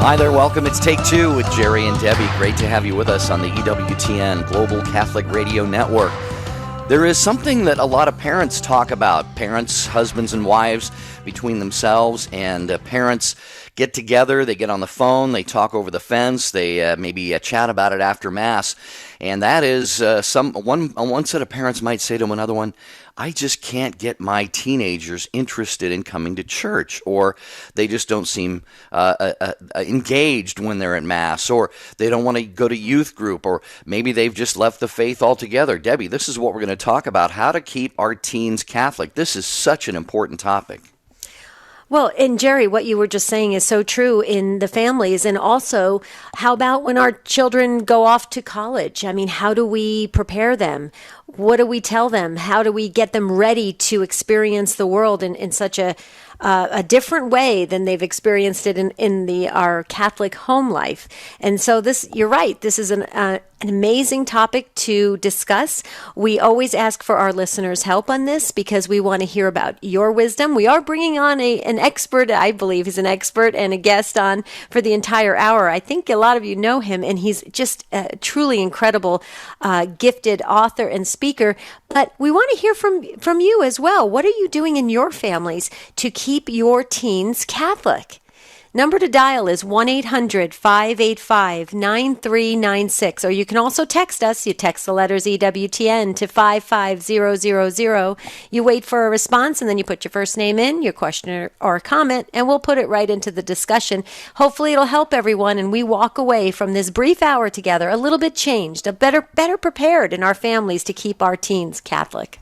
Hi there, welcome. It's Take Two with Jerry and Debbie. Great to have you with us on the EWTN Global Catholic Radio Network. There is something that a lot of parents talk about. Parents, husbands and wives between themselves, and parents get together, they get on the phone, they talk over the fence, they maybe chat about it after Mass. And that is one set of parents might say to another one, I just can't get my teenagers interested in coming to church, or they just don't seem engaged when they're at Mass, or they don't want to go to youth group, or maybe they've just left the faith altogether. Debbie, this is what we're going to talk about, how to keep our teens Catholic. This is such an important topic. Well, and Jerry, what you were just saying is so true in the families. And also, how about when our children go off to college? I mean, how do we prepare them? What do we tell them? How do we get them ready to experience the world in such a different way than they've experienced it in our Catholic home life? And so you're right, this is an amazing topic to discuss. We always ask for our listeners' help on this because we want to hear about your wisdom. We are bringing on an expert, I believe he's an expert, and a guest on for the entire hour. I think a lot of you know him, and he's just a truly incredible, gifted author and speaker. But we want to hear from you as well. What are you doing in your families to keep your teens Catholic? Number to dial is 1-800-585-9396, or you can also text us. You text the letters EWTN to 55000. You wait for a response, and then you put your first name in, your question or comment, and we'll put it right into the discussion. Hopefully it'll help everyone, and we walk away from this brief hour together a little bit changed, better prepared in our families to keep our teens Catholic.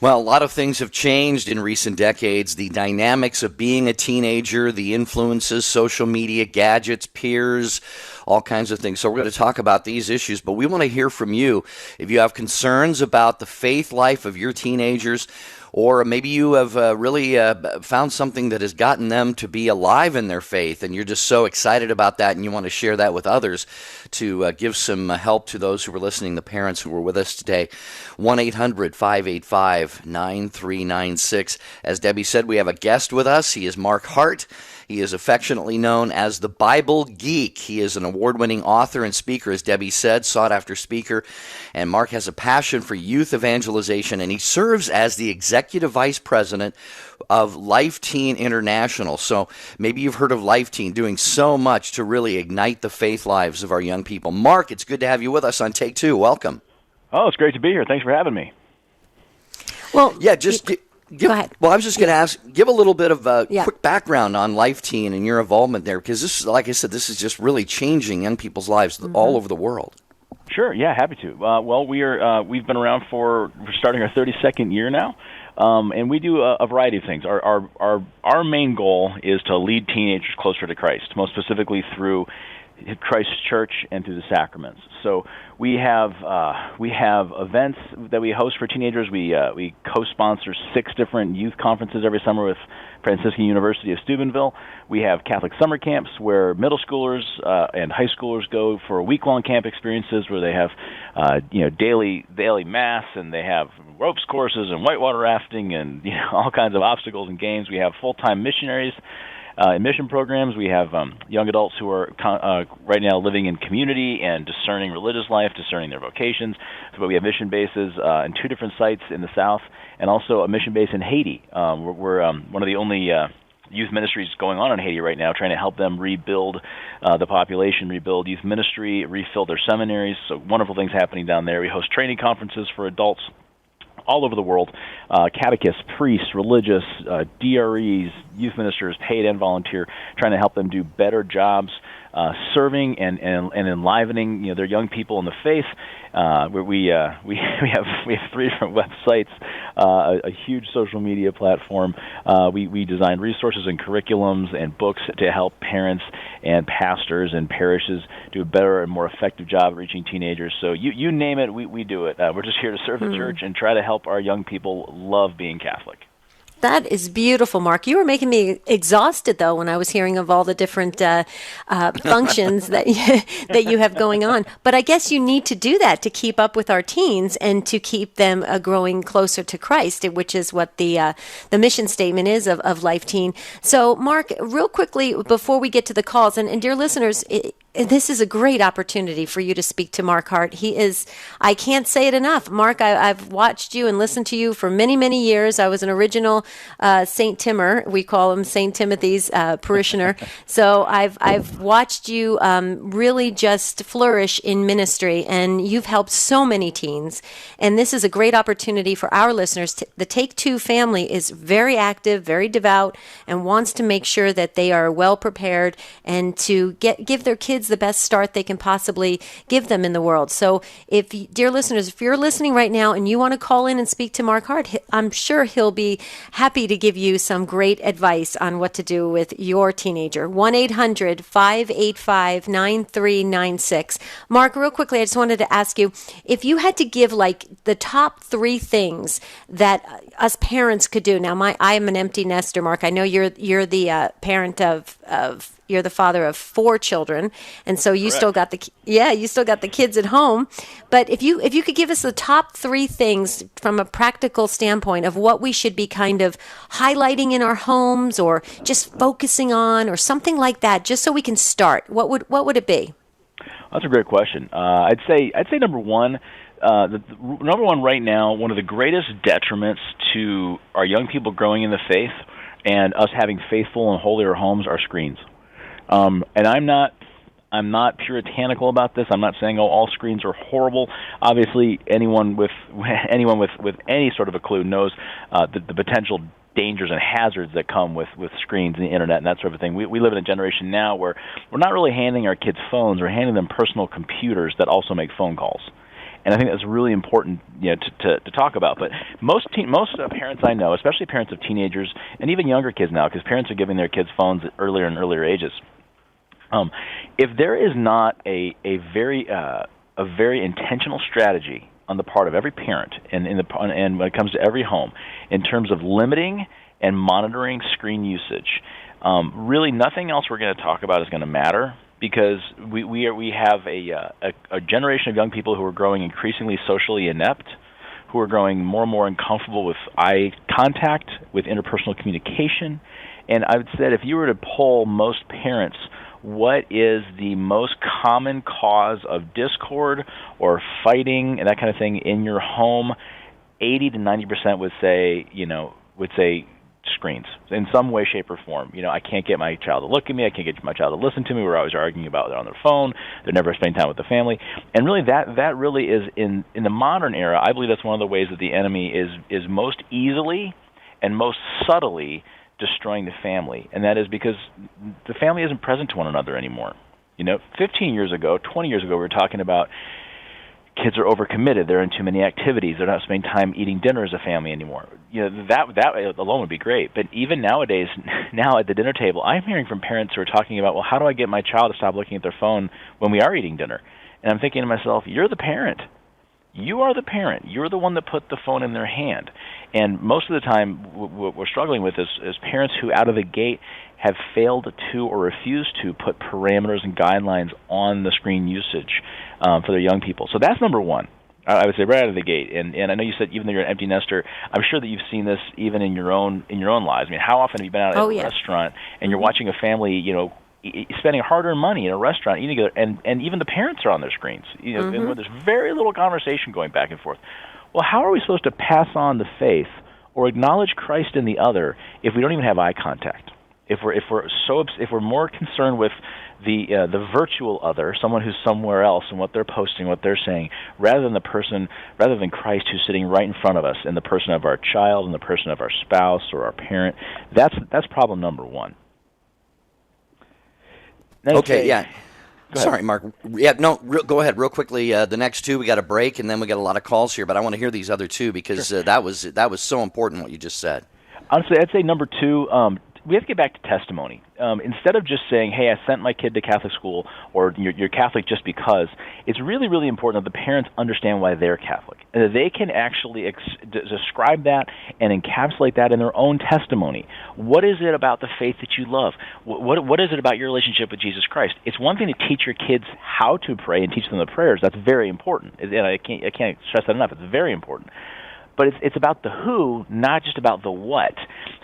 Well, a lot of things have changed in recent decades. The dynamics of being a teenager, the influences, social media, gadgets, peers, all kinds of things. So we're going to talk about these issues, but we want to hear from you. If you have concerns about the faith life of your teenagers, or maybe you have really found something that has gotten them to be alive in their faith, and you're just so excited about that, and you want to share that with others to give some help to those who are listening, the parents who are with us today. 1-800-585-9396. As Debbie said, we have a guest with us. He is Mark Hart. He is affectionately known as the Bible Geek. He is an award-winning author and speaker, as Debbie said, sought-after speaker. And Mark has a passion for youth evangelization, and he serves as the executive vice president of Life Teen International. So maybe you've heard of Life Teen doing so much to really ignite the faith lives of our young people. Mark, it's good to have you with us on Take Two. Welcome. Oh, it's great to be here. Thanks for having me. Well, yeah, go ahead. Well, I was just going to ask, give a little bit of a quick background on Life Teen and your involvement there, because this, like I said, this is just really changing young people's lives all over the world. Sure, yeah, happy to. Well, we've been around we're starting our 32nd year now, and we do a variety of things. Our main goal is to lead teenagers closer to Christ, most specifically through Christ's Church and through the sacraments. So we have events that we host for teenagers. We co-sponsor 6 different youth conferences every summer with Franciscan University of Steubenville. We have Catholic summer camps where middle schoolers and high schoolers go for week-long camp experiences where they have daily mass, and they have ropes courses and whitewater rafting and all kinds of obstacles and games. We have full-time missionaries. In mission programs, we have young adults who are right now living in community and discerning religious life, discerning their vocations. So we have mission bases in 2 different sites in the South, and also a mission base in Haiti. We're one of the only youth ministries going on in Haiti right now, trying to help them rebuild the population, rebuild youth ministry, refill their seminaries. So wonderful things happening down there. We host training conferences for adults all over the world, catechists, priests, religious, DREs, youth ministers, paid and volunteer, trying to help them do better jobs serving and enlivening their young people in the faith. We have 3 different websites, a huge social media platform. We design resources and curriculums and books to help parents and pastors and parishes do a better and more effective job at reaching teenagers. So you name it, we do it. We're just here to serve the church and try to help our young people love being Catholic. That is beautiful, Mark. You were making me exhausted, though, when I was hearing of all the different functions that you have going on. But I guess you need to do that to keep up with our teens and to keep them growing closer to Christ, which is what the mission statement is of Life Teen. So, Mark, real quickly before we get to the calls, and dear listeners, this is a great opportunity for you to speak to Mark Hart. He is, I can't say it enough. Mark, I've watched you and listened to you for many, many years. I was an original St. Timmer. We call him St. Timothy's parishioner. So I've watched you really just flourish in ministry, and you've helped so many teens. And this is a great opportunity for our listeners. The Take Two family is very active, very devout, and wants to make sure that they are well prepared and to give their kids the best start they can possibly give them in the world. So dear listeners, if you're listening right now and you want to call in and speak to Mark Hart, I'm sure he'll be happy to give you some great advice on what to do with your teenager. 1-800-585-9396. Mark, real quickly, I just wanted to ask you, if you had to give like the top 3 things that us parents could do. Now, I am an empty nester, Mark. I know you're the parent of you're the father of 4 children, and so you still got the kids at home. But if you could give us the top 3 things from a practical standpoint of what we should be kind of highlighting in our homes or just focusing on or something like that, just so we can start, what would it be? That's a great question. I'd say number one. Number one right now, one of the greatest detriments to our young people growing in the faith and us having faithful and holier homes are screens. And I'm not puritanical about this. I'm not saying all screens are horrible. Obviously, anyone with any sort of a clue knows the potential dangers and hazards that come with screens and the internet and that sort of thing. We live in a generation now where we're not really handing our kids phones; we're handing them personal computers that also make phone calls. And I think that's really important, to talk about. But most parents I know, especially parents of teenagers and even younger kids now, because parents are giving their kids phones at earlier and earlier ages. If there is not a very intentional strategy on the part of every parent and when it comes to every home in terms of limiting and monitoring screen usage, really nothing else we're going to talk about is going to matter. Because we have a generation of young people who are growing increasingly socially inept, who are growing more and more uncomfortable with eye contact, with interpersonal communication. And I would say that if you were to poll most parents, what is the most common cause of discord or fighting and that kind of thing in your home, 80 to 90% would say screens in some way, shape, or form. I can't get my child to look at me. I can't get my child to listen to me. We're always arguing about it on their phone. They're never spending time with the family. And really, that really is in the modern era. I believe that's one of the ways that the enemy is most easily and most subtly destroying the family. And that is because the family isn't present to one another anymore. 15 years ago, 20 years ago, we were talking about kids are overcommitted. They're in too many activities. They're not spending time eating dinner as a family anymore. That alone would be great. But even nowadays, now at the dinner table, I'm hearing from parents who are talking about, well, how do I get my child to stop looking at their phone when we are eating dinner? And I'm thinking to myself, you're the parent. You are the parent. You're the one that put the phone in their hand. And most of the time, what we're struggling with is parents who, out of the gate, have failed to or refused to put parameters and guidelines on the screen usage for their young people. So that's number one. I would say right out of the gate. And I know you said even though you're an empty nester, I'm sure that you've seen this even in your own lives. I mean, how often have you been out at a restaurant and you're watching a family, spending hard-earned money in a restaurant, eating together, and even the parents are on their screens. And there's very little conversation going back and forth. Well, how are we supposed to pass on the faith or acknowledge Christ in the other if we don't even have eye contact? If we're more concerned with the virtual other, someone who's somewhere else and what they're posting, what they're saying, rather than Christ who's sitting right in front of us in the person of our child and the person of our spouse or our parent, that's problem number one. Okay, yeah. Sorry, Mark. Yeah, no, go ahead real quickly. The next two, we got a break, and then we got a lot of calls here, but I want to hear these other two because that was so important what you just said. Honestly, I'd say number two, we have to get back to testimony. Instead of just saying, hey, I sent my kid to Catholic school, or you're Catholic just because, it's really, really important that the parents understand why they're Catholic, and that they can actually describe that and encapsulate that in their own testimony. What is it about the faith that you love? What is it about your relationship with Jesus Christ? It's one thing to teach your kids how to pray and teach them the prayers. That's very important. And I can't stress that enough. It's very important. But it's about the who, not just about the what.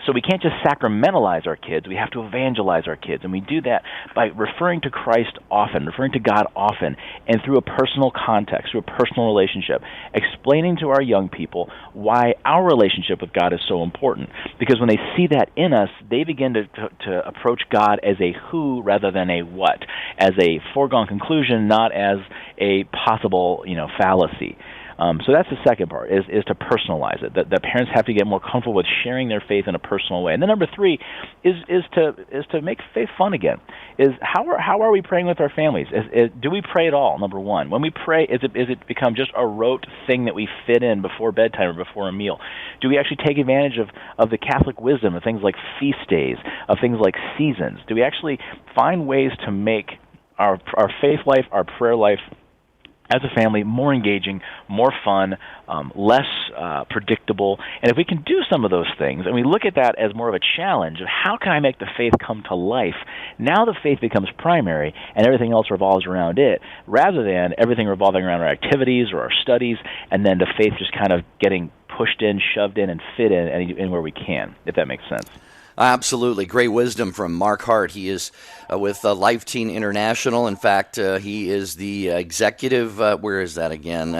So we can't just sacramentalize our kids. We have to evangelize our kids. And we do that by referring to Christ often, referring to God often, and through a personal context, through a personal relationship, explaining to our young people why our relationship with God is so important. Because when they see that in us, they begin to approach God as a who rather than a what, as a foregone conclusion, not as a possible, fallacy. So that's the second part, is to personalize it. That parents have to get more comfortable with sharing their faith in a personal way. And then number three is to make faith fun again. Is how are we praying with our families? Do we pray at all? Number one, when we pray, is it become just a rote thing that we fit in before bedtime or before a meal? Do we actually take advantage of the Catholic wisdom of things like feast days, of things like seasons? Do we actually find ways to make our faith life, our prayer life, as a family, more engaging, more fun, less predictable? And if we can do some of those things, and we look at that as more of a challenge of how can I make the faith come to life, now the faith becomes primary and everything else revolves around it, rather than everything revolving around our activities or our studies, and then the faith just kind of getting pushed in, shoved in, and fit in where we can, if that makes sense. Absolutely. Great wisdom from Mark Hart. He is with Life Teen International. In fact, he is the executive, where is that again?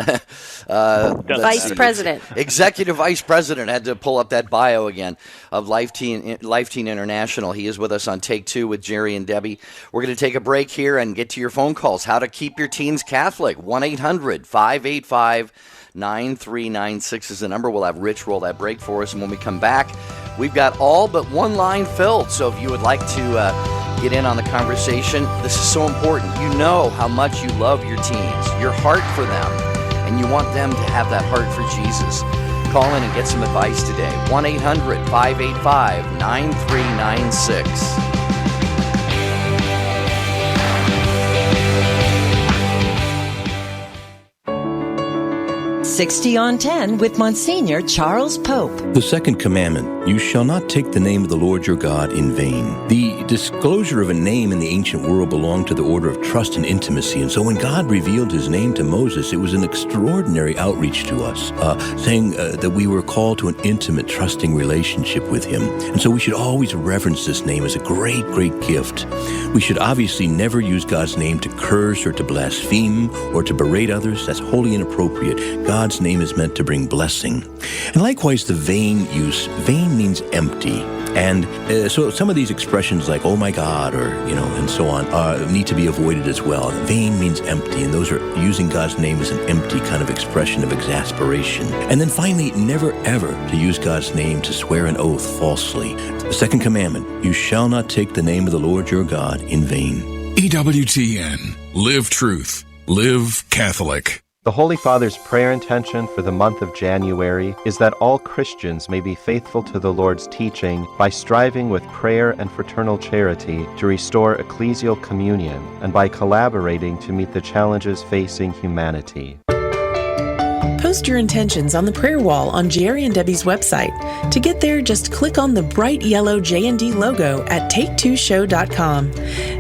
Vice President. Executive Vice President. I had to pull up that bio again of Life Teen International. He is with us on Take Two with Jerry and Debbie. We're going to take a break here and get to your phone calls. How to keep your teens Catholic. 1-800-585-9396 is the number. We'll have Rich roll that break for us. And when we come back, we've got all but one line filled. So if you would like to get in on the conversation, this is so important. You know how much you love your teens, your heart for them, and you want them to have that heart for Jesus. Call in and get some advice today. 1-800-585-9396. 60 on 10 with Monsignor Charles Pope. The second commandment, you shall not take the name of the Lord your God in vain. The disclosure of a name in the ancient world belonged to the order of trust and intimacy. And so when God revealed his name to Moses, it was an extraordinary outreach to us, saying that we were called to an intimate, trusting relationship with him. And so we should always reverence this name as a great, great gift. We should obviously never use God's name to curse or to blaspheme or to berate others. That's wholly inappropriate. God's name is meant to bring blessing. And likewise, the vain use. Vain means empty. And so some of these expressions like, oh my God, or, and so on, need to be avoided as well. Vain means empty, and those are using God's name as an empty kind of expression of exasperation. And then finally, never ever to use God's name to swear an oath falsely. The second commandment, you shall not take the name of the Lord your God in vain. EWTN. Live truth. Live Catholic. The Holy Father's prayer intention for the month of January is that all Christians may be faithful to the Lord's teaching by striving with prayer and fraternal charity to restore ecclesial communion and by collaborating to meet the challenges facing humanity. Post your intentions on the prayer wall on Jerry and Debbie's website. To get there, just click on the bright yellow J&D logo at take2show.com.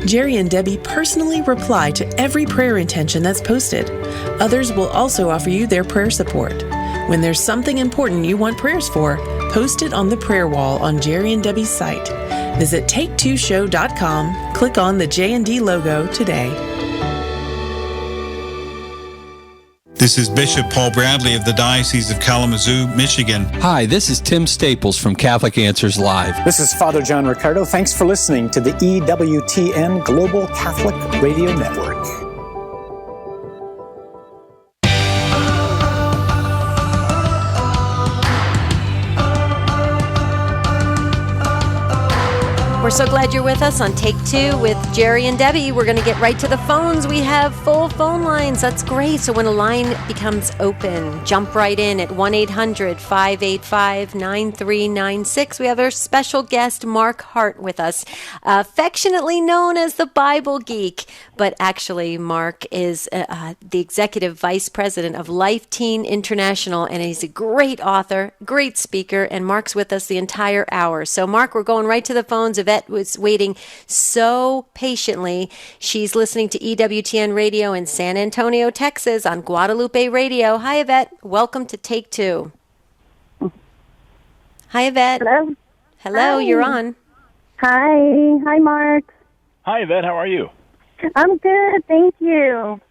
Jerry and Debbie personally reply to every prayer intention that's posted. Others will also offer you their prayer support. When there's something important you want prayers for, post it on the prayer wall on Jerry and Debbie's site. Visit take2show.com, click on the J&D logo today. This is Bishop Paul Bradley of the Diocese of Kalamazoo, Michigan. Hi, this is Tim Staples from Catholic Answers Live. This is Father John Ricardo. Thanks for listening to the EWTN Global Catholic Radio Network. We're so glad you're with us on Take Two with Jerry and Debbie. We're going to get right to the phones. We have full phone lines. That's great. So when a line becomes open, jump right in at 1-800-585-9396. We have our special guest, Mark Hart, with us, affectionately known as the Bible Geek. But actually, Mark is the executive vice president of Life Teen International, and he's a great author, great speaker, and Mark's with us the entire hour. So, Mark, we're going right to the phones. Yvette was waiting so patiently. She's listening to EWTN Radio in San Antonio, Texas, on Guadalupe Radio. Hi, Yvette. Welcome to Take Two. Hi, Yvette. Hello. Hello, Hi. You're on. Hi. Hi, Mark. Hi, Yvette. How are you? I'm good. Thank you.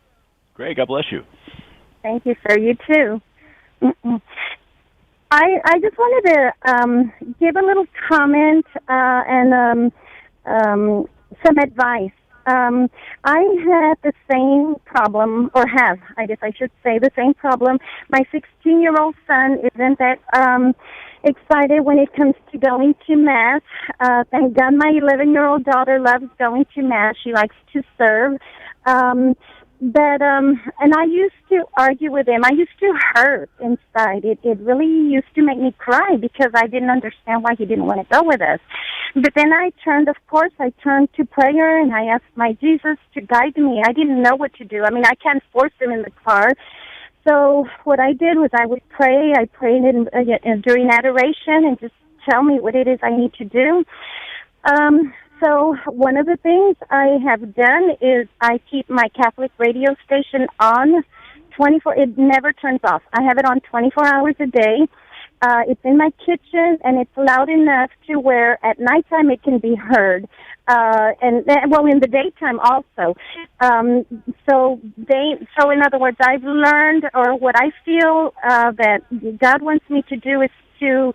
Great. God bless you. Thank you, sir. You too. I just wanted to give a little comment and some advice. I had the same problem, or have, I guess I should say, the same problem. My 16-year-old son isn't that excited when it comes to going to Mass. Thank God my 11-year-old daughter loves going to Mass. She likes to serve. And I used to argue with him. I used to hurt inside. It really used to make me cry because I didn't understand why he didn't want to go with us. But then I turned to prayer, and I asked my Jesus to guide me. I didn't know what to do. I mean, I can't force him in the car. So what I did was I would pray. I prayed during adoration and just tell me what it is I need to do. So one of the things I have done is I keep my Catholic radio station on 24. It never turns off. I have it on 24 hours a day. It's in my kitchen, and it's loud enough to where at nighttime it can be heard. In the daytime also. So in other words, I've learned, or what I feel that God wants me to do is to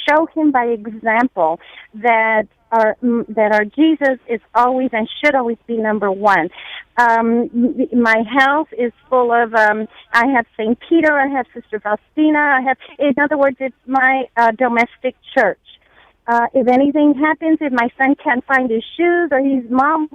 show him by example that our Jesus is always and should always be number one. My house is full of, I have St. Peter, I have Sister Faustina, in other words, it's my domestic church. If anything happens, if my son can't find his shoes or his mom,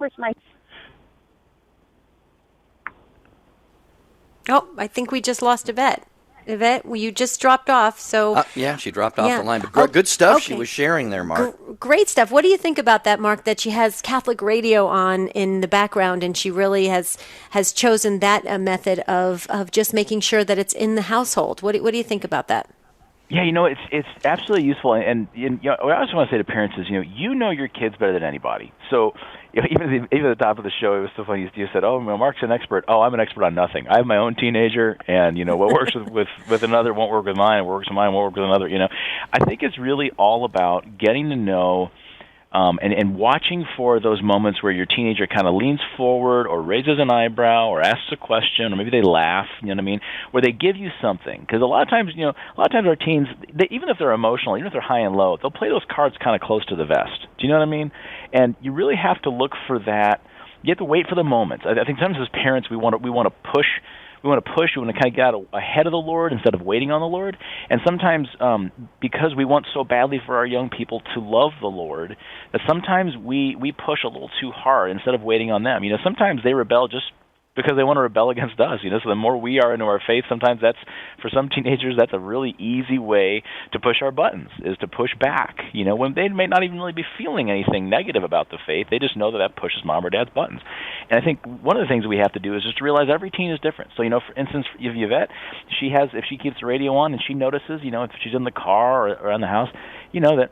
Oh, I think we just lost Yvette. Yvette, you just dropped off, so... yeah, she dropped off the line. But good stuff she was sharing there, Mark. Great stuff. What do you think about that, Mark, that she has Catholic radio on in the background, and she really has chosen that method of just making sure that it's in the household? What do you think about that? Yeah, it's absolutely useful, and what I also want to say to parents is, you know your kids better than anybody. So, even at the top of the show, it was so funny. You said, "Oh, Mark's an expert." Oh, I'm an expert on nothing. I have my own teenager, and what works with another won't work with mine. What works with mine won't work with another. I think it's really all about getting to know. And watching for those moments where your teenager kind of leans forward or raises an eyebrow or asks a question, or maybe they laugh, where they give you something. Because a lot of times our teens, even if they're emotional, even if they're high and low, they'll play those cards kind of close to the vest. Do you know what I mean? And you really have to look for that. You have to wait for the moments. I think sometimes as parents, we want to push. We want to kind of get out ahead of the Lord instead of waiting on the Lord. And sometimes because we want so badly for our young people to love the Lord, that sometimes we push a little too hard instead of waiting on them. Sometimes they rebel just because they want to rebel against us. So the more we are into our faith, sometimes for some teenagers, that's a really easy way to push our buttons, is to push back. When they may not even really be feeling anything negative about the faith, they just know that pushes mom or dad's buttons. And I think one of the things we have to do is just to realize every teen is different. So, for instance, if Yvette, if she keeps the radio on and she notices, if she's in the car or around the house, that,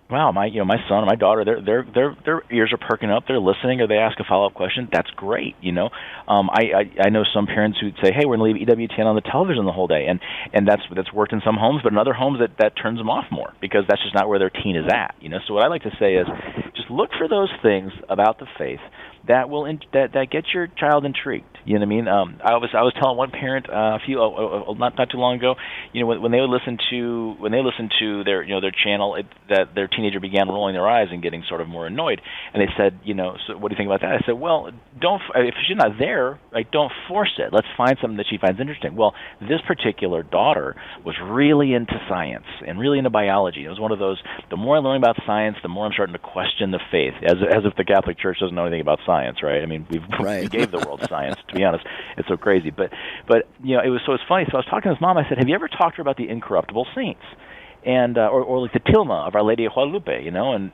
wow, my son or my daughter, their ears are perking up, they're listening, or they ask a follow-up question. That's great. I know some parents who'd say, hey, we're going to leave EWTN on the television the whole day, and that's worked in some homes, but in other homes that turns them off more because that's just not where their teen is at. So what I like to say is just look for those things about the faith that gets your child intrigued. You know what I mean? I was telling one parent not too long ago, when they would listen to their channel, that their teenager began rolling their eyes and getting sort of more annoyed, and they said, so what do you think about that? I said, well, if she's not there, don't force it. Let's find something that she finds interesting. Well, this particular daughter was really into science and really into biology. It was one of those, the more I learn about science, the more I'm starting to question the faith, as if the Catholic Church doesn't know anything about science, right? I mean, we gave the world science, to be honest. It's so crazy. But it was funny. So I was talking to his mom. I said, have you ever talked to her about the incorruptible saints? And or like the tilma of Our Lady of Guadalupe, and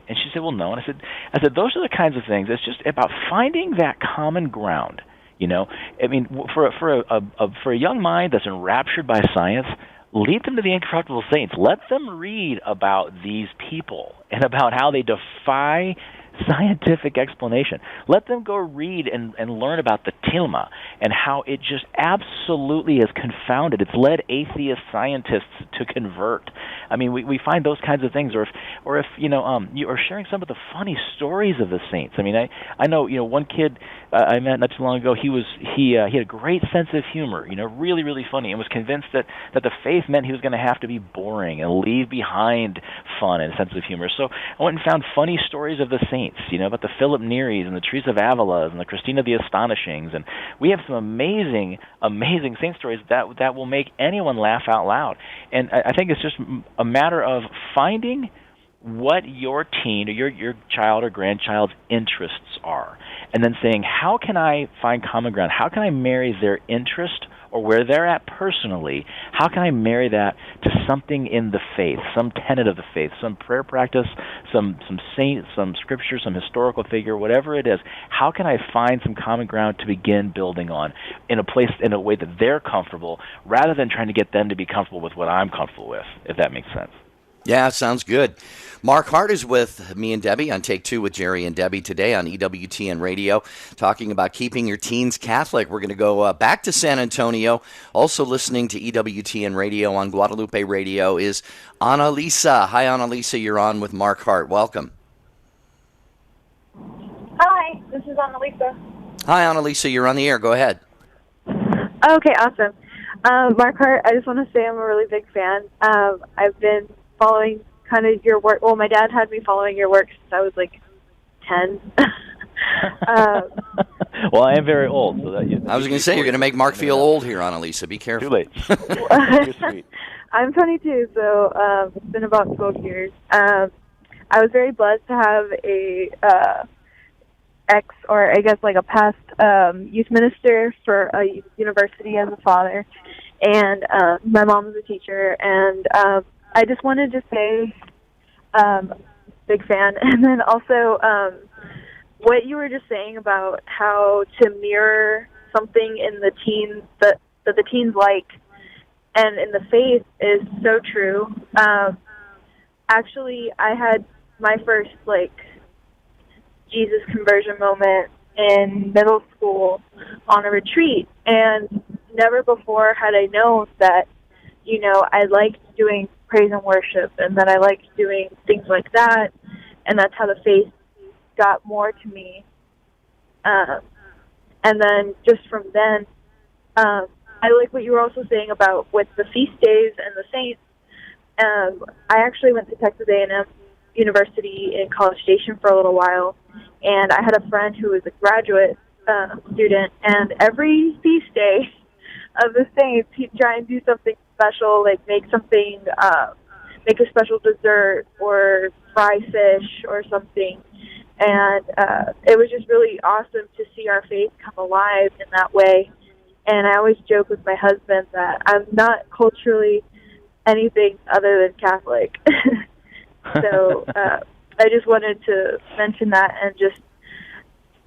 she said, well, no. And I said, those are the kinds of things. It's just about finding that common ground. I mean, for a young mind that's enraptured by science, lead them to the incorruptible saints. Let them read about these people and about how they defy scientific explanation. Let them go read and learn about the tilma and how it just absolutely has confounded. It's led atheist scientists to convert. I mean, we find those kinds of things, or if you are sharing some of the funny stories of the saints. I mean, I know one kid I met not too long ago. He had a great sense of humor. Really really funny, and was convinced that the faith meant he was going to have to be boring and leave behind fun and sense of humor. So I went and found funny stories of the saints. About the Philip Neris and the Teresa of Avila and the Christina the Astonishings, and we have some amazing saint stories that will make anyone laugh out loud. And I think it's just a matter of finding what your teen or your child or grandchild's interests are, and then saying, how can I find common ground? How can I marry their interest or where they're at personally? How can I marry that to something in the faith, some tenet of the faith, some prayer practice, some saint, some scripture, some historical figure, whatever it is? How can I find some common ground to begin building on in a way that they're comfortable, rather than trying to get them to be comfortable with what I'm comfortable with, if that makes sense? Yeah, sounds good. Mark Hart is with me and Debbie on Take Two with Jerry and Debbie today on EWTN Radio, talking about keeping your teens Catholic. We're going to go back to San Antonio. Also listening to EWTN Radio on Guadalupe Radio is Annalisa. Hi, Annalisa. You're on with Mark Hart. Welcome. Hi, this is Annalisa. Hi, Annalisa. You're on the air. Go ahead. Okay, awesome. Mark Hart, I just want to say I'm a really big fan. I've been following kind of your work. Well, my dad had me following your work since I was like 10. Well, I am very old. So I was going to say, you're going to make Mark feel old here, Annalisa. Be careful. Too late. You're sweet. I'm 22, so it's been about 12 years. I was very blessed to have a past youth minister for a university as a father, and my mom was a teacher, and I just wanted to say, big fan. And then also, what you were just saying about how to mirror something in the teens that the teens like, and in the faith, is so true. Actually, I had my first Jesus conversion moment in middle school on a retreat, and never before had I known that I liked doing praise and worship, and that I liked doing things like that, and that's how the faith got more to me. And then just from then, I like what you were also saying about with the feast days and the saints. I actually went to Texas A&M University in College Station for a little while, and I had a friend who was a graduate student, and every feast day of the saints, he'd try and do something special, like make a special dessert or fry fish or something. And it was just really awesome to see our faith come alive in that way. And I always joke with my husband that I'm not culturally anything other than Catholic. So I just wanted to mention that and just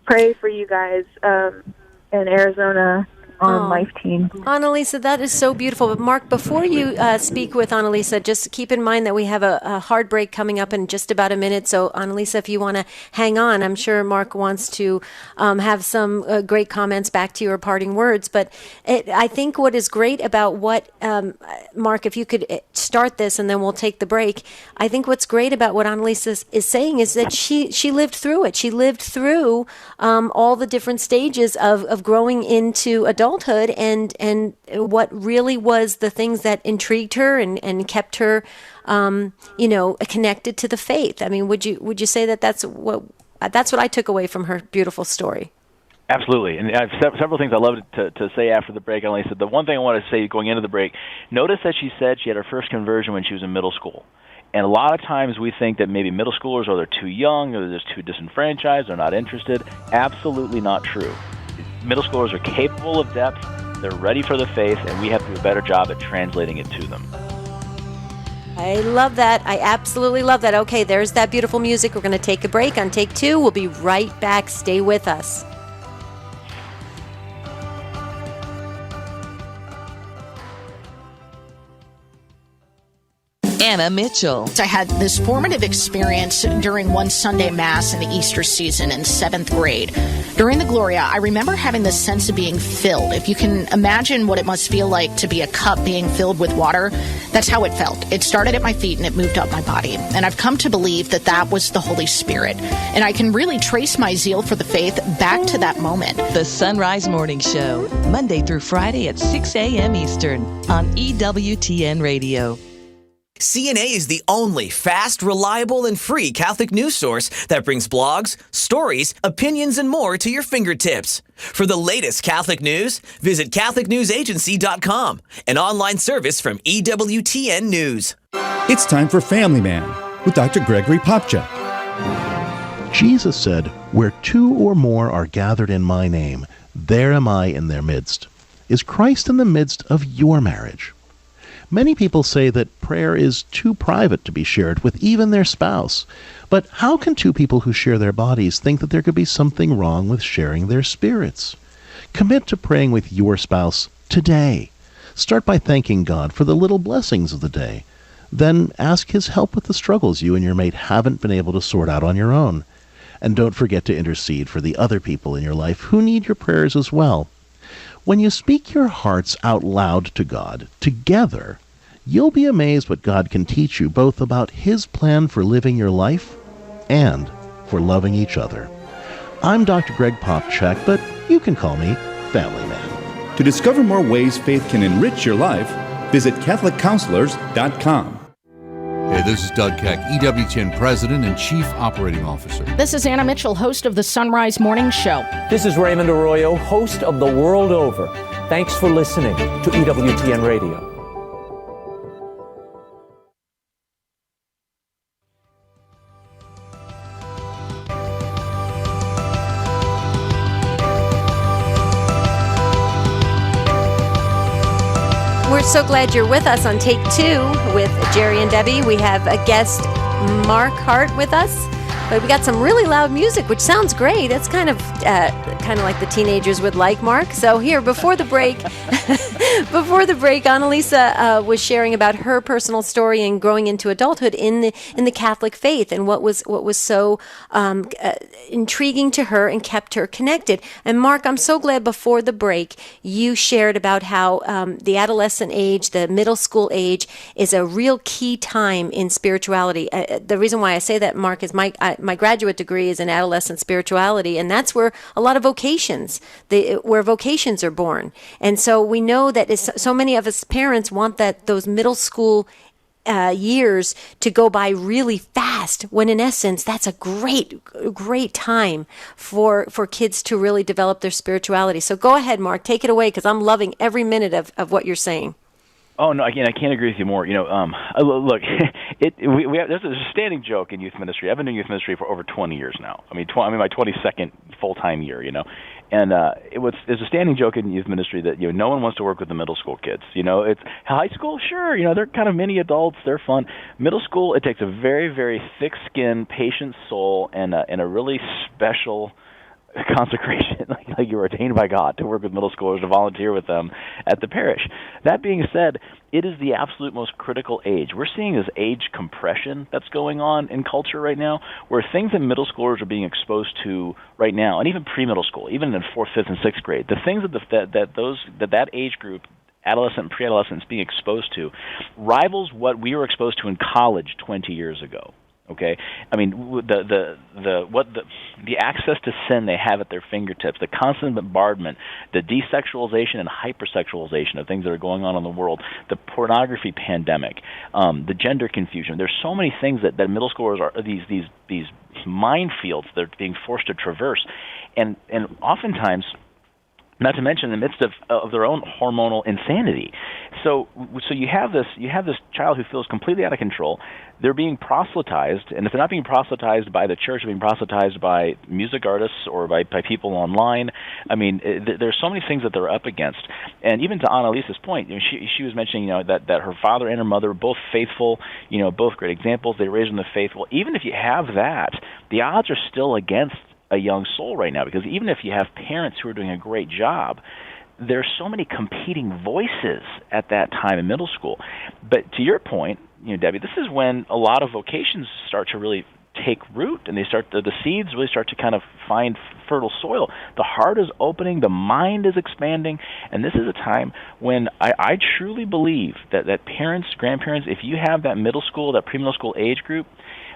pray for you guys in Arizona on Life Team. Annalisa, that is so beautiful. But Mark, before you speak with Annalisa, just keep in mind that we have a hard break coming up in just about a minute. So Annalisa, if you want to hang on, I'm sure Mark wants to have some great comments back to your parting words. But I think what is great about what, Mark, if you could start this and then we'll take the break. I think what's great about what Annalisa is saying is that she lived through it. She lived through all the different stages of growing into adulthood and what really was the things that intrigued her and kept her, connected to the faith. I mean, would you say that that's what I took away from her beautiful story? Absolutely, and I have several things I love to say after the break. Annalisa, the one thing I want to say going into the break, notice that she said she had her first conversion when she was in middle school. And a lot of times we think that maybe middle schoolers, or they're too young, or they're just too disenfranchised, they're not interested. Absolutely not true. Middle schoolers are capable of depth, they're ready for the faith, and we have to do a better job at translating it to them. I love that. I absolutely love that. Okay, there's that beautiful music. We're going to take a break on take 2. We'll be right back. Stay with us. Anna Mitchell. I had this formative experience during one Sunday Mass in the Easter season in 7th grade. During the Gloria, I remember having this sense of being filled. If you can imagine what it must feel like to be a cup being filled with water, that's how it felt. It started at my feet and it moved up my body. And I've come to believe that that was the Holy Spirit. And I can really trace my zeal for the faith back to that moment. The Sunrise Morning Show, Monday through Friday at 6 a.m. Eastern on EWTN Radio. CNA is the only fast, reliable, and free Catholic news source that brings blogs, stories, opinions, and more to your fingertips. For the latest Catholic news, visit CatholicNewsAgency.com, an online service from EWTN News. It's time for Family Man with Dr. Gregory Popchak. Jesus said, "Where 2 or more are gathered in my name, there am I in their midst." Is Christ in the midst of your marriage? Many people say that prayer is too private to be shared with even their spouse. But how can 2 people who share their bodies think that there could be something wrong with sharing their spirits? Commit to praying with your spouse today. Start by thanking God for the little blessings of the day. Then ask His help with the struggles you and your mate haven't been able to sort out on your own. And don't forget to intercede for the other people in your life who need your prayers as well. When you speak your hearts out loud to God, together, you'll be amazed what God can teach you both about His plan for living your life and for loving each other. I'm Dr. Greg Popchak, but you can call me Family Man. To discover more ways faith can enrich your life, visit CatholicCounselors.com. Hey, this is Doug Keck, EWTN President and Chief Operating Officer. This is Anna Mitchell, host of the Sunrise Morning Show. This is Raymond Arroyo, host of The World Over. Thanks for listening to EWTN Radio. We're so glad you're with us on Take 2 with Jerry and Debbie. We have a guest, Mark Hart, with us. But we got some really loud music, which sounds great. It's kind of like the teenagers would like, Mark. So here, before the break, Annalisa was sharing about her personal story and growing into adulthood in the Catholic faith and what was so intriguing to her and kept her connected. And Mark, I'm so glad before the break you shared about how the adolescent age, the middle school age, is a real key time in spirituality. The reason why I say that, Mark, is my graduate degree is in adolescent spirituality, and that's where a lot of vocations, where vocations are born. And so we know that so many of us parents want those middle school years to go by really fast, when in essence that's a great time for kids to really develop their spirituality. So go ahead, Mark, take it away, because I'm loving every minute of what you're saying. Oh no! Again, I can't agree with you more. Look, there's a standing joke in youth ministry. I've been doing youth ministry for over 20 years now. I'm in my 22nd full-time year. And there's a standing joke in youth ministry that no one wants to work with the middle school kids. It's high school, sure. They're kind of mini adults. They're fun. Middle school, it takes a very, very thick-skinned, patient soul and a really special consecration, like you're ordained by God to work with middle schoolers, to volunteer with them at the parish. That being said, it is the absolute most critical age. We're seeing this age compression that's going on in culture right now, where things that middle schoolers are being exposed to right now, and even pre-middle school, even in 4th, 5th, and 6th grade, the things that age group, adolescent and pre-adolescents, being exposed to, rivals what we were exposed to in college 20 years ago. Okay, I mean the access to sin they have at their fingertips, the constant bombardment, the desexualization and hypersexualization of things that are going on in the world, the pornography pandemic, the gender confusion. There's so many things that middle schoolers are these minefields they're being forced to traverse, and oftentimes, not to mention in the midst of their own hormonal insanity. So you have this child who feels completely out of control. They're being proselytized, and if they're not being proselytized by the church, they're being proselytized by music artists or by people online. I mean, there's so many things that they're up against. And even to Annalisa's point, she was mentioning, that her father and her mother were both faithful, both great examples. They raised in the faith. Well, even if you have that, the odds are still against a young soul right now, because even if you have parents who are doing a great job, there's so many competing voices at that time in middle school. But to your point, Debbie, this is when a lot of vocations start to really take root, and the seeds really start to kind of find fertile soil. The heart is opening, the mind is expanding, and this is a time when I truly believe that parents, grandparents, if you have that middle school, that pre-middle school age group,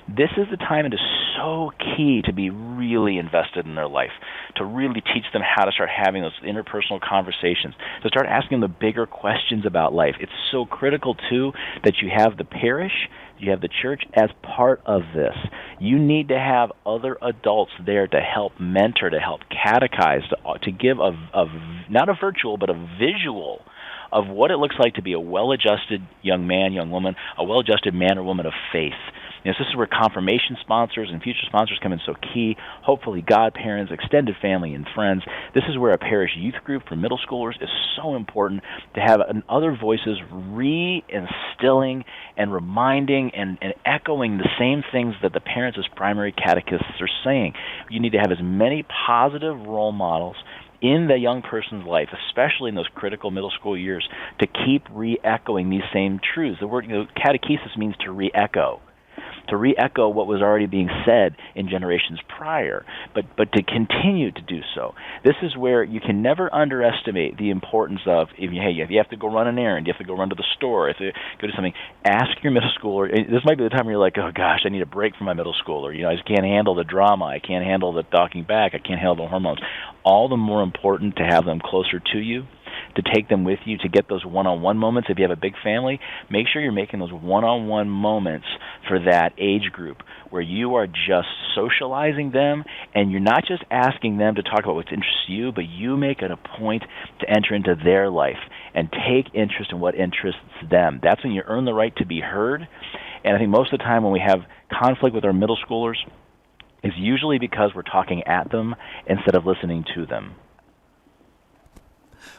this is the time it is so key to be really invested in their life, to really teach them how to start having those interpersonal conversations, to start asking them the bigger questions about life. It's so critical, too, that you have the parish, you have the church as part of this. You need to have other adults there to help mentor, to help catechize, to give not a virtual, but a visual of what it looks like to be a well-adjusted young man, young woman, a well-adjusted man or woman of faith. This is where confirmation sponsors and future sponsors come in so key. Hopefully godparents, extended family, and friends. This is where a parish youth group for middle schoolers is so important, to have other voices re-instilling and reminding and echoing the same things that the parents as primary catechists are saying. You need to have as many positive role models in the young person's life, especially in those critical middle school years, to keep re-echoing these same truths. The word catechesis means to re-echo. To re-echo what was already being said in generations prior, but to continue to do so. This is where you can never underestimate the importance of, if you have to go run an errand, you have to go run to the store, if you go do something, ask your middle schooler. This might be the time where you're like, oh gosh, I need a break from my middle schooler. I just can't handle the drama. I can't handle the talking back. I can't handle the hormones. All the more important to have them closer to you, to take them with you, to get those one-on-one moments. If you have a big family, make sure you're making those one-on-one moments for that age group where you are just socializing them, and you're not just asking them to talk about what interests you, but you make it a point to enter into their life and take interest in what interests them. That's when you earn the right to be heard. And I think most of the time when we have conflict with our middle schoolers, is usually because we're talking at them instead of listening to them.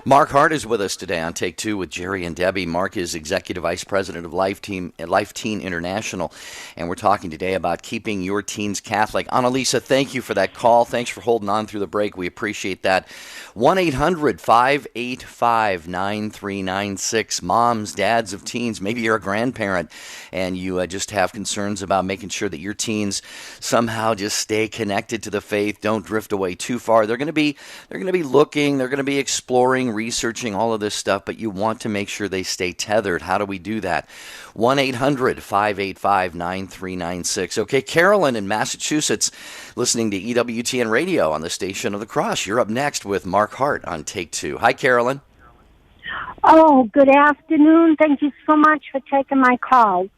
Mark Hart is with us today on Take Two with Jerry and Debbie. Mark is Executive Vice President of Life Teen International, and we're talking today about keeping your teens Catholic. Annalisa, thank you for that call. Thanks for holding on through the break. We appreciate that. 1-800-585-9396. Moms, dads of teens, maybe you're a grandparent, and you just have concerns about making sure that your teens somehow just stay connected to the faith, don't drift away too far. They're going to be looking, they're going to be exploring, researching all of this stuff, but you want to make sure they stay tethered. How do we do that? 1-800-585-9396. Okay, Carolyn in Massachusetts, listening to EWTN Radio on the Station of the Cross. You're up next with Mark Hart on Take Two. Hi, Carolyn. Oh, good afternoon. Thank you so much for taking my call.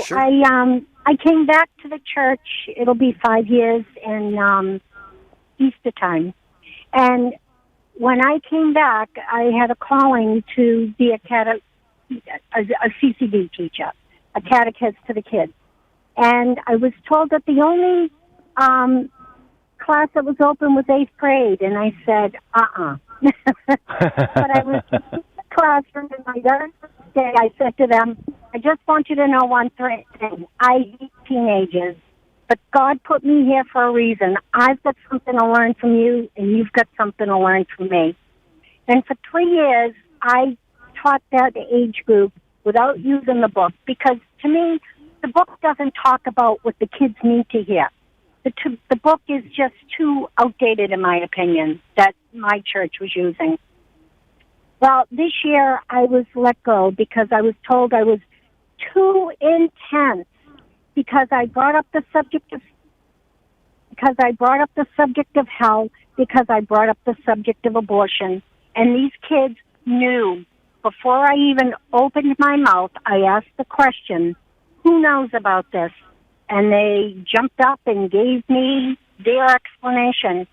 Sure. I came back to the church. It'll be 5 years in Easter time. And when I came back, I had a calling to be a CCD teacher, a catechist to the kids. And I was told that the only class that was open was 8th grade. And I said, But I was in the classroom, and my very first day, I said to them, I just want you to know one thing. I hate teenagers. But God put me here for a reason. I've got something to learn from you, and you've got something to learn from me. And for 3 years, I taught that age group without using the book, because to me, the book doesn't talk about what the kids need to hear. The book is just too outdated, in my opinion, that my church was using. Well, this year I was let go because I was told I was too intense, because I brought up the subject of hell, because I brought up the subject of abortion. And these kids knew. Before I even opened my mouth, I asked the question, who knows about this? And they jumped up and gave me their explanation.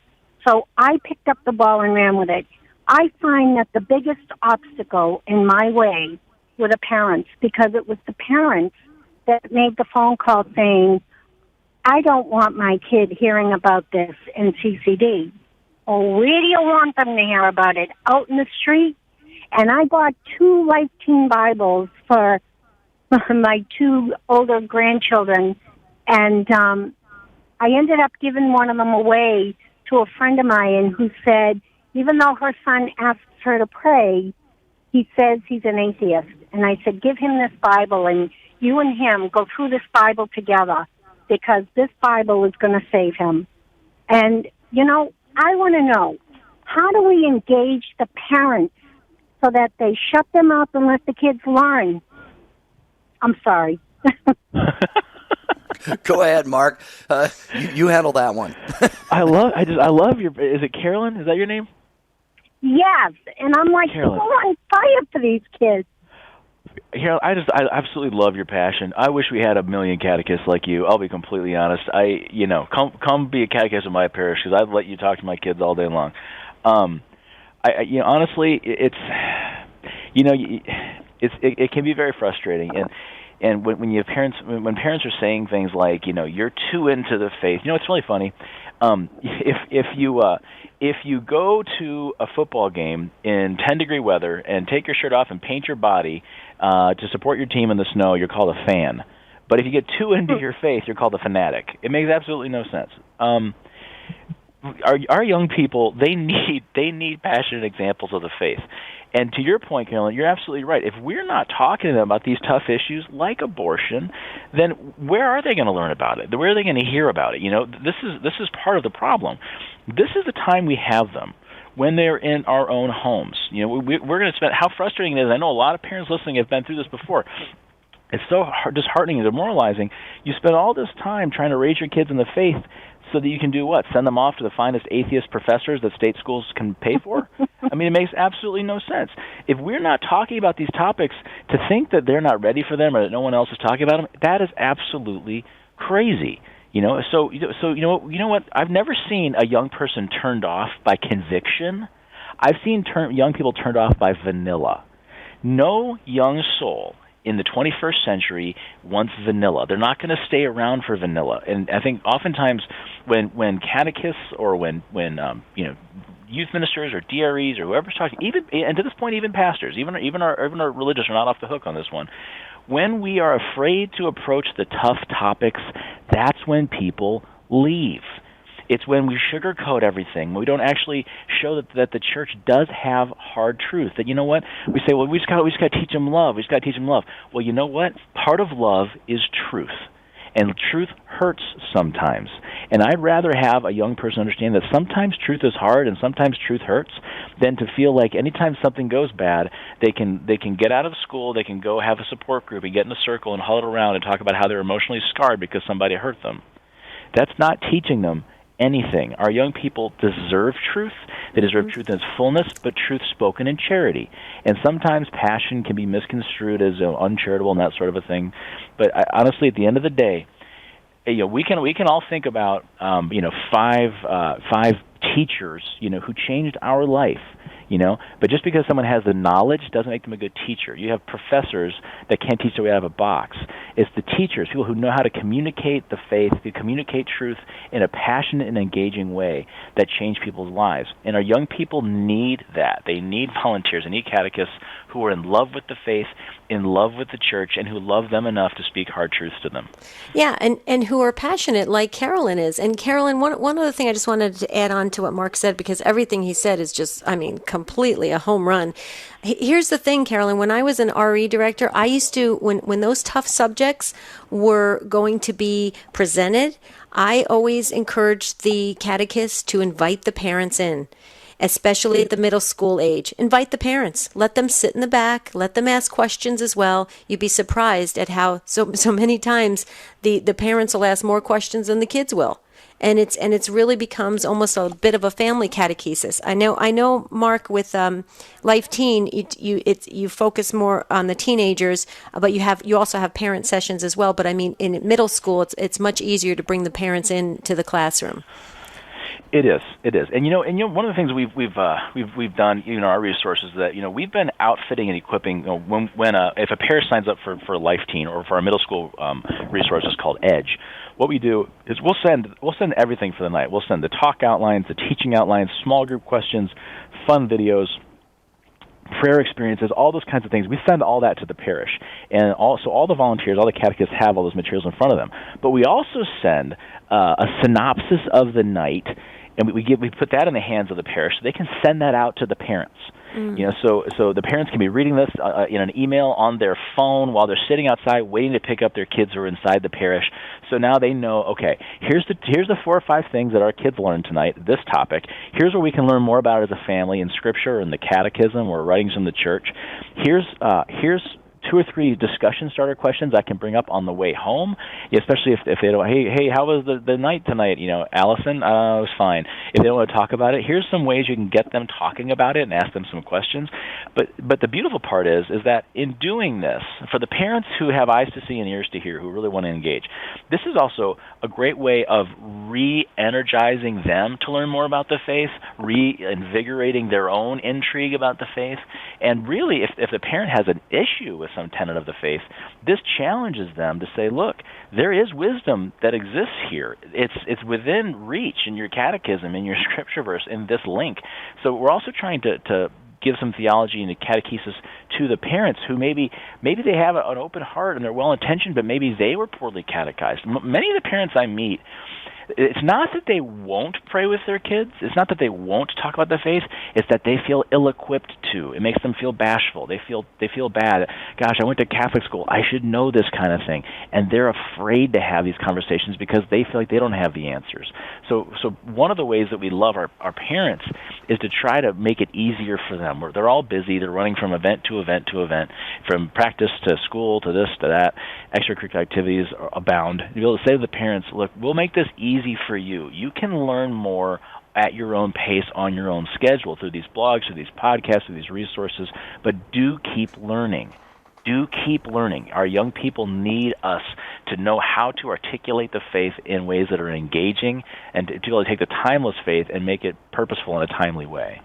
So I picked up the ball and ran with it. I find that the biggest obstacle in my way were the parents, because it was the parents that made the phone call saying, I don't want my kid hearing about this in CCD. Oh, where do you want them to hear about it? Out in the street? And I bought 2 Life Teen Bibles for my 2 older grandchildren, and I ended up giving one of them away to a friend of mine who said, even though her son asks her to pray, he says he's an atheist. And I said, give him this Bible, and you and him go through this Bible together, because this Bible is going to save him. And, you know, I want to know, how do we engage the parents so that they shut them up and let the kids learn? I'm sorry. Go ahead, Mark. You handle that one. I love your. Is it Carolyn? Is that your name? Yes, and I'm like, Carolyn. I'm on fire for these kids. Carol, I absolutely love your passion. I wish we had a million catechists like you. I'll be completely honest. Come be a catechist in my parish, because I'd let you talk to my kids all day long. Honestly, it can be very frustrating, and when you have parents, when parents are saying things like, you're too into the faith. It's really funny. If you go to a football game in 10-degree weather and take your shirt off and paint your body to support your team in the snow, you're called a fan. But if you get too into your faith, you're called a fanatic. It makes absolutely no sense. Our young people, they need passionate examples of the faith. And to your point, Carolyn, you're absolutely right. If we're not talking to them about these tough issues like abortion, then where are they going to learn about it? Where are they going to hear about it? This is part of the problem. This is the time we have them, when they're in our own homes. We're going to spend. How frustrating it is. I know a lot of parents listening have been through this before. It's so disheartening and demoralizing. You spend all this time trying to raise your kids in the faith, so that you can do what? Send them off to the finest atheist professors that state schools can pay for? I mean, it makes absolutely no sense. If we're not talking about these topics, to think that they're not ready for them or that no one else is talking about them, that is absolutely crazy. So you know what? I've never seen a young person turned off by conviction. I've seen young people turned off by vanilla. No young soul in the 21st century wants vanilla. They're not going to stay around for vanilla. And I think oftentimes when catechists or when youth ministers or DREs or whoever's talking, and to this point even pastors, even our religious are not off the hook on this one. When we are afraid to approach the tough topics, that's when people leave. It's when we sugarcoat everything. We don't actually show that the church does have hard truth. That, you know what? We say, well, we just got to teach them love. We just got to teach them love. Well, you know what? Part of love is truth. And truth hurts sometimes. And I'd rather have a young person understand that sometimes truth is hard and sometimes truth hurts than to feel like anytime something goes bad, they can get out of school, they can go have a support group and get in a circle and huddle around and talk about how they're emotionally scarred because somebody hurt them. That's not teaching them anything. Our young people deserve truth. They deserve truth in its fullness, but truth spoken in charity. And sometimes passion can be misconstrued as uncharitable and that sort of a thing. But honestly, at the end of the day, we can all think about five teachers who changed our life But just because someone has the knowledge doesn't make them a good teacher. You have professors that can't teach their way out of a box. It's the teachers, people who know how to communicate the faith, who communicate truth in a passionate and engaging way that change people's lives. And our young people need that. They need volunteers. They need catechists who are in love with the faith, in love with the church, and who love them enough to speak hard truths to them. Yeah, and who are passionate like Carolyn is. And Carolyn, one other thing I just wanted to add on to what Mark said, because everything he said is just, completely a home run. Here's the thing, Carolyn, when I was an RE director, I used to, when those tough subjects were going to be presented, I always encouraged the catechist to invite the parents in, especially at the middle school age. Invite the parents. Let them sit in the back. Let them ask questions as well. You'd be surprised at how so many times the parents will ask more questions than the kids will. And it's really becomes almost a bit of a family catechesis. I know, Mark, with Life Teen, you focus more on the teenagers, but you also have parent sessions as well. But in middle school, it's much easier to bring the parents into the classroom. It is, and one of the things we've done, our resources that we've been outfitting and equipping. When if a parish signs up for Life Teen or for our middle school resources called Edge, what we do is we'll send everything for the night. We'll send the talk outlines, the teaching outlines, small group questions, fun videos, prayer experiences, all those kinds of things. We send all that to the parish, and also all the volunteers, all the catechists have all those materials in front of them. But we also send a synopsis of the night. And we put that in the hands of the parish, so they can send that out to the parents. So the parents can be reading this in an email on their phone while they're sitting outside waiting to pick up their kids who are inside the parish. So now they know, okay, here's the 4 or 5 things that our kids learned tonight, this topic. Here's where we can learn more about it as a family in Scripture and the Catechism or writings from the church. Here's 2 or 3 discussion starter questions I can bring up on the way home, especially if they don't, hey, how was the night tonight? Allison, it was fine. If they don't want to talk about it, here's some ways you can get them talking about it and ask them some questions. But the beautiful part is that in doing this, for the parents who have eyes to see and ears to hear, who really want to engage, this is also a great way of re-energizing them to learn more about the faith, reinvigorating their own intrigue about the faith. And really, if the parent has an issue with some tenet of the faith, this challenges them to say, look, there is wisdom that exists here. It's within reach in your catechism, in your scripture verse, in this link. So we're also trying to give some theology and catechesis to the parents who maybe they have an open heart and they're well-intentioned, but maybe they were poorly catechized. Many of the parents I meet, it's not that they won't pray with their kids. It's not that they won't talk about the faith. It's that they feel ill-equipped to. It makes them feel bashful. They feel bad. Gosh, I went to Catholic school. I should know this kind of thing. And they're afraid to have these conversations because they feel like they don't have the answers. So one of the ways that we love our parents is to try to make it easier for them. They're all busy. They're running from event to event to event, from practice to school to this to that. Extracurricular activities abound. You'll be able to say to the parents, look, we'll make this easy for you. You can learn more at your own pace on your own schedule through these blogs, through these podcasts, through these resources, but do keep learning. Do keep learning. Our young people need us to know how to articulate the faith in ways that are engaging and to be able to take the timeless faith and make it purposeful in a timely way.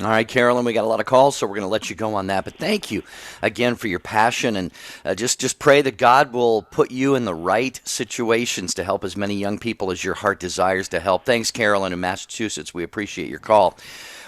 All right, Carolyn, we got a lot of calls, so we're going to let you go on that. But thank you again for your passion, and just pray that God will put you in the right situations to help as many young people as your heart desires to help. Thanks, Carolyn in Massachusetts. We appreciate your call.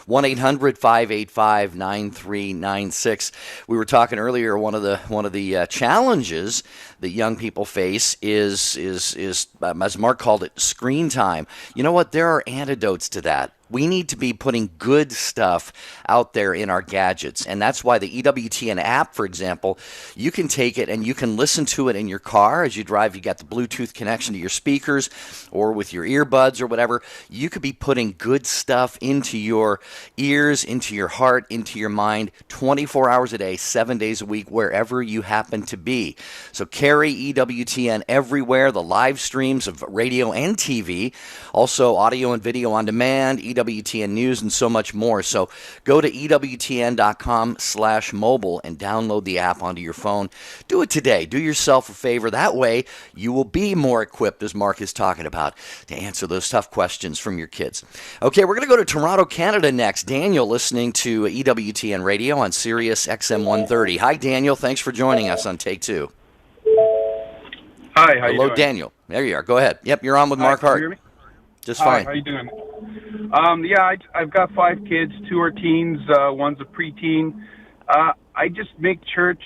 1-800-585-9396. We were talking earlier. One of the challenges that young people face is as Mark called it, screen time. You know what? There are antidotes to that. We need to be putting good stuff out there in our gadgets. And that's why the EWTN app, for example, you can take it and you can listen to it in your car as you drive. You got the Bluetooth connection to your speakers or with your earbuds or whatever. You could be putting good stuff into your ears, into your heart, into your mind 24 hours a day, 7 days a week, wherever you happen to be. So carry EWTN everywhere, the live streams of radio and TV, also audio and video on demand, EWTN News, and so much more. So go to EWTN.com/mobile and download the app onto your phone. Do it today. Do yourself a favor. That way, you will be more equipped, as Mark is talking about, to answer those tough questions from your kids. Okay, we're going to go to Toronto, Canada next. Daniel, listening to EWTN Radio on Sirius XM 130. Hi, Daniel. Thanks for joining us on Take Two. Hi, how Hello, you doing? Daniel. There you are. Go ahead. Yep, you're on with Mark Hart. Can you hear me? Just Hi, fine. how you doing? I've got 5 kids. 2 are teens. One's a preteen. I just make church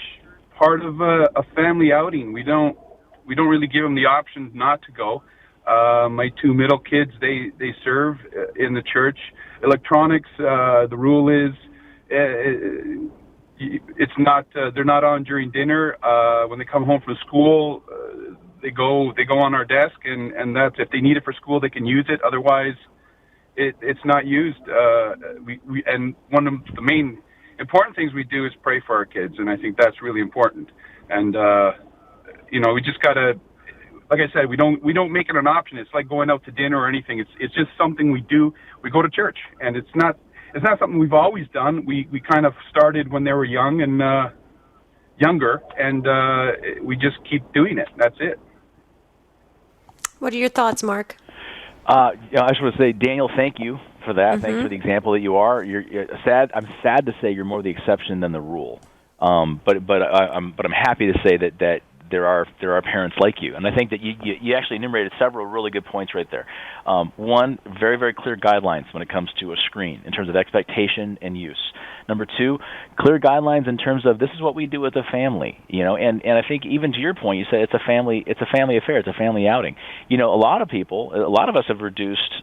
part of a family outing. We don't really give them the option not to go. My 2 middle kids, they serve in the church. Electronics, the rule is it's not they're not on during dinner. When they come home from school, they go on our desk, and that's, if they need it for school, they can use it. Otherwise, it's not used. And one of the main important things we do is pray for our kids, and I think that's really important. And we just gotta, like I said, we don't make it an option. It's like going out to dinner or anything. It's just something we do. We go to church, and it's not something we've always done. We kind of started when they were young and younger, and we just keep doing it. That's it. What are your thoughts, Mark? I just want to say, Daniel, thank you for that. Thanks for the example that you are. You're sad. I'm sad to say you're more the exception than the rule. But I'm happy to say that there are parents like you, and I think that you actually enumerated several really good points right there. One, very, very clear guidelines when it comes to a screen in terms of expectation and use. Number 2, clear guidelines in terms of this is what we do as a family, and I think even to your point, you said it's a family affair, it's a family outing. A lot of us have reduced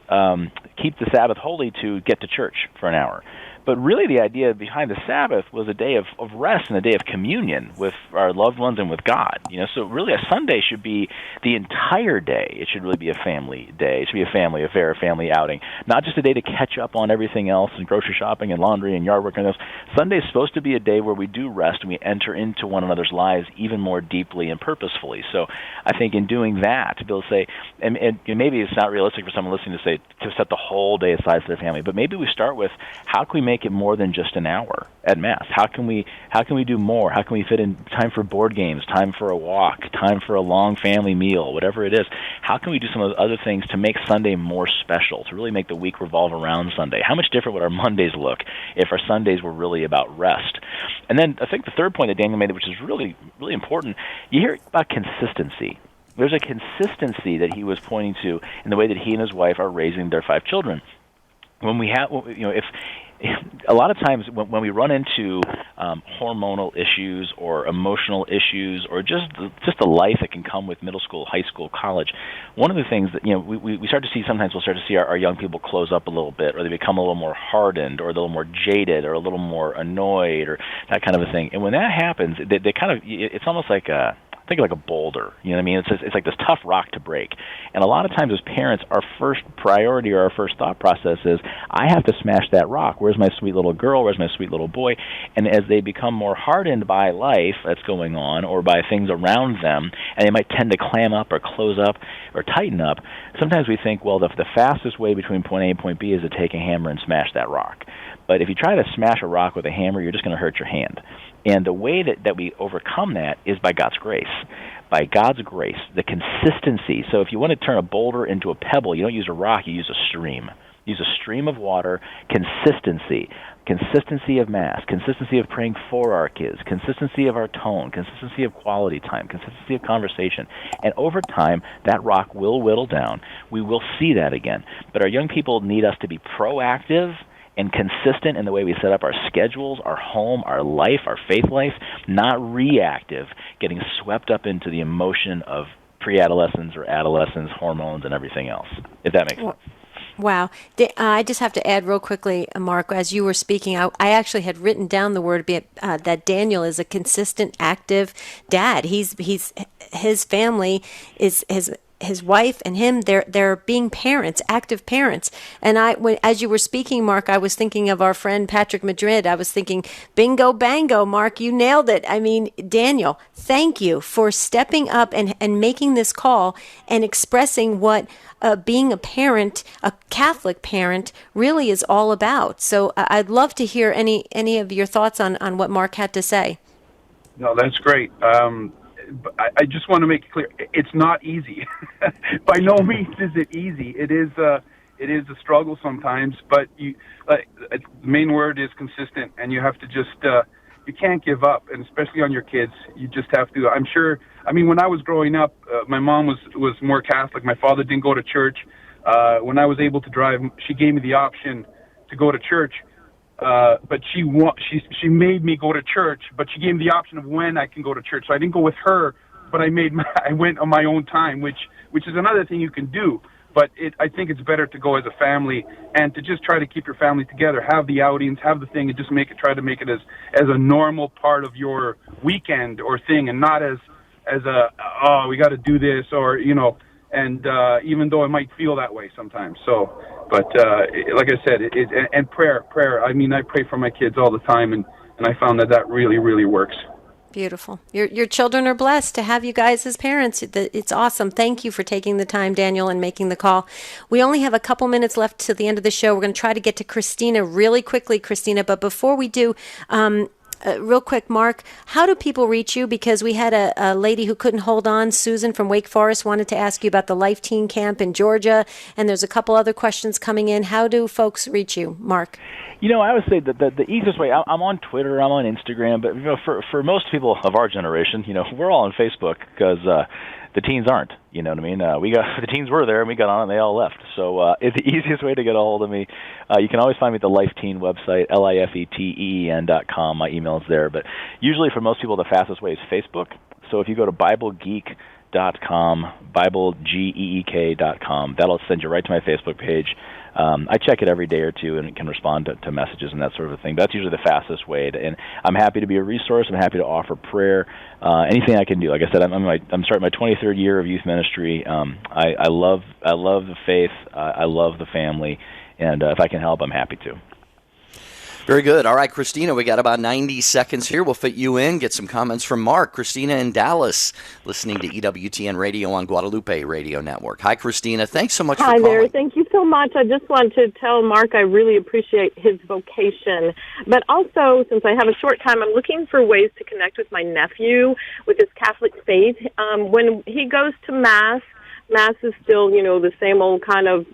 keep the Sabbath holy to get to church for an hour. But really the idea behind the Sabbath was a day of rest and a day of communion with our loved ones and with God. So really a Sunday should be the entire day. It should really be a family day. It should be a family affair, a family outing. Not just a day to catch up on everything else and grocery shopping and laundry and yard work and else. Sunday is supposed to be a day where we do rest and we enter into one another's lives even more deeply and purposefully. So I think in doing that, to be able to say, and maybe it's not realistic for someone listening to say, to set the whole day aside for their family, but maybe we start with, how can we make it more than just an hour at Mass? How can we do more? How can we fit in time for board games, time for a walk, time for a long family meal, whatever it is? How can we do some of the other things to make Sunday more special, to really make the week revolve around Sunday? How much different would our Mondays look if our Sundays were really about rest? And then I think the third point that Daniel made, which is really, really important, you hear about consistency. There's a consistency that he was pointing to in the way that he and his wife are raising their 5 children. When we have, if a lot of times when we run into hormonal issues or emotional issues or just the life that can come with middle school, high school, college, one of the things that we start to see, sometimes we'll start to see our young people close up a little bit, or they become a little more hardened or a little more jaded or a little more annoyed or that kind of a thing. And when that happens, they kind of, it's almost like think like a boulder, you know what I mean? It's like this tough rock to break. And a lot of times as parents, our first priority or our first thought process is, I have to smash that rock. Where's my sweet little girl? Where's my sweet little boy? And as they become more hardened by life that's going on or by things around them, and they might tend to clam up or close up or tighten up, sometimes we think, well, the fastest way between point A and point B is to take a hammer and smash that rock. But if you try to smash a rock with a hammer, you're just going to hurt your hand. And the way that we overcome that is by God's grace. By God's grace, the consistency. So if you want to turn a boulder into a pebble, you don't use a rock, you use a stream. Use a stream of water, consistency of Mass, consistency of praying for our kids, consistency of our tone, consistency of quality time, consistency of conversation. And over time, that rock will whittle down. We will see that again. But our young people need us to be proactive and consistent in the way we set up our schedules, our home, our life, our faith life, not reactive, getting swept up into the emotion of pre-adolescence or adolescence, hormones, and everything else, if that makes sense. Wow. I just have to add real quickly, Mark, as you were speaking, I actually had written down the word that Daniel is a consistent, active dad. His family is his wife and him, they're being parents, active parents. And as you were speaking, Mark, I was thinking of our friend Patrick Madrid. I was thinking, bingo, bango, Mark, you nailed it. I mean, Daniel, thank you for stepping up and making this call and expressing what being a parent, a Catholic parent, really is all about. So I'd love to hear any of your thoughts on what Mark had to say. No, that's great. I just want to make it clear, it's not easy. By no means is it easy. It is a struggle sometimes, but the main word is consistent, and you have to just you can't give up, and especially on your kids, you just have to. I'm sure. I mean, when I was growing up, my mom was more Catholic. My father didn't go to church. When I was able to drive, she gave me the option to go to church. But she made me go to church, but she gave me the option of when I can go to church. So I didn't go with her, but I went on my own time, which is another thing you can do. But I think it's better to go as a family and to just try to keep your family together, have the outings, have the thing, and just try to make it as a normal part of your weekend or thing, and not as we got to do this, or and even though it might feel that way sometimes. So, but like I said, and prayer. I mean, I pray for my kids all the time, and I found that really, really works. Beautiful. Your children are blessed to have you guys as parents. It's awesome. Thank you for taking the time, Daniel, and making the call. We only have a couple minutes left to the end of the show. We're going to try to get to Christina really quickly, Christina. But before we do, real quick, Mark, how do people reach you? Because we had a lady who couldn't hold on, Susan from Wake Forest, wanted to ask you about the Life Teen Camp in Georgia, and there's a couple other questions coming in. How do folks reach you, Mark? I would say that the easiest way, I'm on Twitter, I'm on Instagram, but for most people of our generation, we're all on Facebook because the teens aren't. You know what I mean? The teens were there, and we got on, and they all left. So it's the easiest way to get a hold of me. You can always find me at the Life Teen website, lifeteen.com. My email's there. But usually for most people, the fastest way is Facebook. So if you go to BibleGeek.com, BibleGeek.com, that'll send you right to my Facebook page. I check it every day or two and can respond to messages and that sort of thing. That's usually the fastest way, and I'm happy to be a resource. I'm happy to offer prayer, anything I can do. Like I said, I'm starting my 23rd year of youth ministry. I love the faith. I love the family, and if I can help, I'm happy to. Very good. All right, Christina, we got about 90 seconds here. We'll fit you in, get some comments from Mark. Christina in Dallas, listening to EWTN Radio on Guadalupe Radio Network. Hi, Christina. Thanks so much for calling. Hi there. Thank you so much. I just want to tell Mark I really appreciate his vocation. But also, since I have a short time, I'm looking for ways to connect with my nephew with his Catholic faith. When he goes to Mass is still, the same old kind of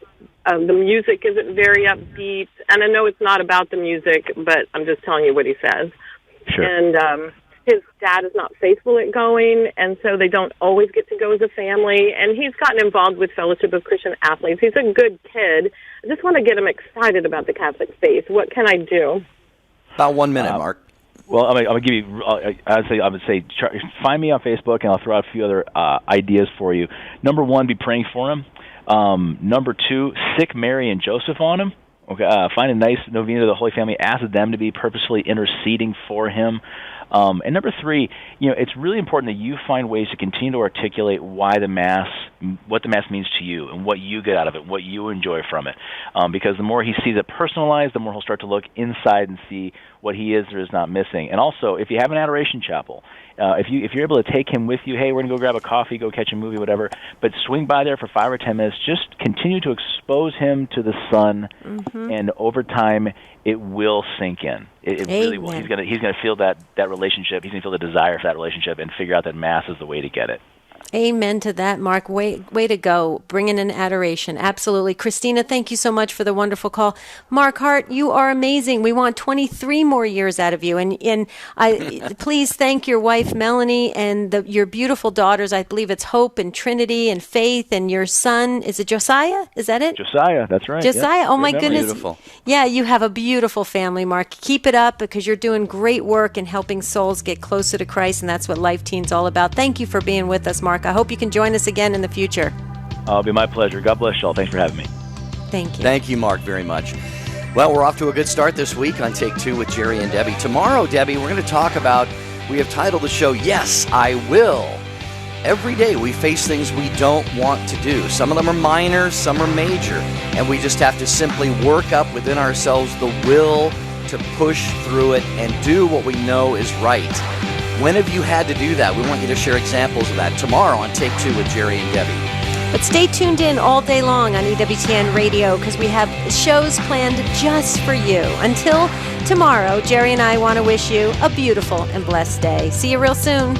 the music isn't very upbeat, and I know it's not about the music, but I'm just telling you what he says. Sure. And his dad is not faithful at going, and so they don't always get to go as a family, and he's gotten involved with Fellowship of Christian Athletes. He's a good kid. I just want to get him excited about the Catholic faith. What can I do? About 1 minute, Mark. Well, I'm gonna give you. I would say, find me on Facebook, and I'll throw out a few other ideas for you. Number one, be praying for him. Number two, sick Mary and Joseph on him. Okay, find a nice novena to the Holy Family. Ask them to be purposefully interceding for him. And number three, it's really important that you find ways to continue to articulate what the Mass means to you and what you get out of it, what you enjoy from it. Because the more he sees it personalized, the more he'll start to look inside and see what he is or is not missing. And also, if you have an adoration chapel, if you're able to take him with you, hey, we're going to go grab a coffee, go catch a movie, whatever, but swing by there for 5 or 10 minutes, just continue to expose him to the Son, and over time, it will sink in. It really will. He's going to feel that relationship. He's going to feel the desire for that relationship and figure out that Mass is the way to get it. Amen to that, Mark. Way to go. Bringing in adoration. Absolutely. Christina, thank you so much for the wonderful call. Mark Hart, you are amazing. We want 23 more years out of you. And please thank your wife, Melanie, and your beautiful daughters. I believe it's Hope and Trinity and Faith, and your son. Is it Josiah? Is that it? Josiah, that's right. Josiah. Yep. Oh, my goodness. Beautiful. Yeah, you have a beautiful family, Mark. Keep it up because you're doing great work and helping souls get closer to Christ, and that's what Life Teen's all about. Thank you for being with us, Mark. I hope you can join us again in the future. It'll be my pleasure. God bless you all. Thanks for having me. Thank you. Thank you, Mark, very much. Well, we're off to a good start this week on Take Two with Jerry and Debbie. Tomorrow, Debbie, we're going to talk about, we have titled the show, Yes, I Will. Every day we face things we don't want to do. Some of them are minor, some are major, and we just have to simply work up within ourselves the will to push through it and do what we know is right. When have you had to do that? We want you to share examples of that tomorrow on Take Two with Jerry and Debbie. But stay tuned in all day long on EWTN Radio because we have shows planned just for you. Until tomorrow, Jerry and I want to wish you a beautiful and blessed day. See you real soon.